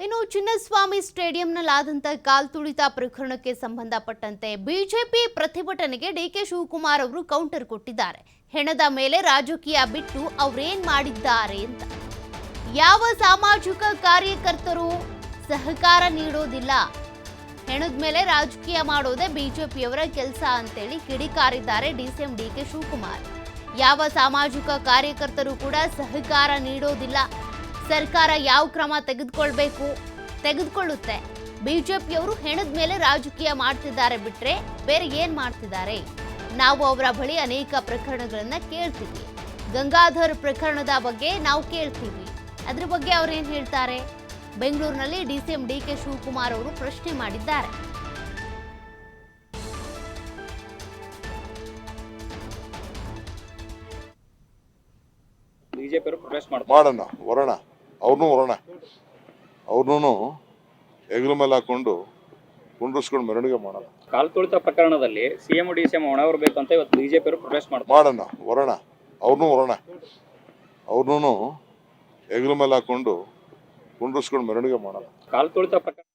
ಇನ್ನು ಚಿನ್ನಸ್ವಾಮಿ ಸ್ಟೇಡಿಯಂನಲ್ಲಾದಂಥ ಕಾಲ್ತುಳಿತ ಪ್ರಕರಣಕ್ಕೆ ಸಂಬಂಧಪಟ್ಟಂತೆ ಬಿಜೆಪಿ ಪ್ರತಿಭಟನೆಗೆ ಡಿಕೆ ಶಿವಕುಮಾರ್ ಅವರು ಕೌಂಟರ್ ಕೊಟ್ಟಿದ್ದಾರೆ. ಹೆಣದ ಮೇಲೆ ರಾಜಕೀಯ ಬಿಟ್ಟು ಅವರೇನ್ ಮಾಡಿದ್ದಾರೆ ಅಂತ. ಯಾವ ಸಾಮಾಜಿಕ ಕಾರ್ಯಕರ್ತರು ಸಹಕಾರ ನೀಡೋದಿಲ್ಲ, ಹೆಣದ ಮೇಲೆ ರಾಜಕೀಯ ಮಾಡೋದೇ ಬಿಜೆಪಿಯವರ ಕೆಲಸ ಅಂತೇಳಿ ಕಿಡಿಕಾರಿದ್ದಾರೆ ಡಿಸಿಎಂ ಡಿಕೆ ಶಿವಕುಮಾರ್. ಯಾವ ಸಾಮಾಜಿಕ ಕಾರ್ಯಕರ್ತರು ಕೂಡ ಸಹಕಾರ ನೀಡೋದಿಲ್ಲ. ಸರ್ಕಾರ ಯಾವ ಕ್ರಮ ತೆಗೆದುಕೊಳ್ಳುತ್ತೆ. ಬಿಜೆಪಿಯವರು ಹೆಣದ ಮೇಲೆ ರಾಜಕೀಯ ಮಾಡ್ತಿದ್ದಾರೆ ಬಿಟ್ರೆ ಬೇರೆ ಏನ್ ಮಾಡ್ತಿದ್ದಾರೆ? ನಾವು ಅವರ ಬಳಿ ಅನೇಕ ಪ್ರಕರಣಗಳನ್ನ ಕೇಳ್ತೀವಿ. ಗಂಗಾಧರ್ ಪ್ರಕರಣದ ಬಗ್ಗೆ ನಾವು ಕೇಳ್ತೀವಿ. ಅದ್ರ ಬಗ್ಗೆ ಅವ್ರು ಏನ್ ಹೇಳ್ತಾರೆ? ಬೆಂಗಳೂರಿನಲ್ಲಿ ಡಿಸಿಎಂ ಡಿಕೆ ಶಿವಕುಮಾರ್ ಅವರು ಪ್ರಶ್ನೆ ಮಾಡಿದ್ದಾರೆ. ಮಾಡೋಣ, ವರೋಣ, ಅವ್ರನ್ನೂ ಹೆಗಲ ಮೇಲೆ ಹಾಕೊಂಡು ಕುಂಡ್ರಿಸ್ಕೊಂಡು ಮೆರವಣಿಗೆ ಮಾಡೋಣ. ಕಾಲ್ತುಳಿತ ಪ್ರಕರಣದಲ್ಲಿ ಸಿಎಂ ಡಿಸಿಎಂ ಹೊಣೆ ಹೊರಬೇಕು ಅಂತ ಇವತ್ತು ಬಿಜೆಪಿ ಪ್ರೊಟೆಸ್ಟ್ ಮಾಡ್ತಾರೆ. ಮಾಡೋಣ, ವರೋಣ, ಅವ್ರನ್ನೂ ಹೆಗಲ ಮೇಲೆ ಹಾಕೊಂಡು ಕುಂಡ್ರಿಸ್ಕೊಂಡು ಮೆರವಣಿಗೆ ಮಾಡೋಣ. ಕಾಲ್ತುಳಿತ ಪ್ರಕರಣ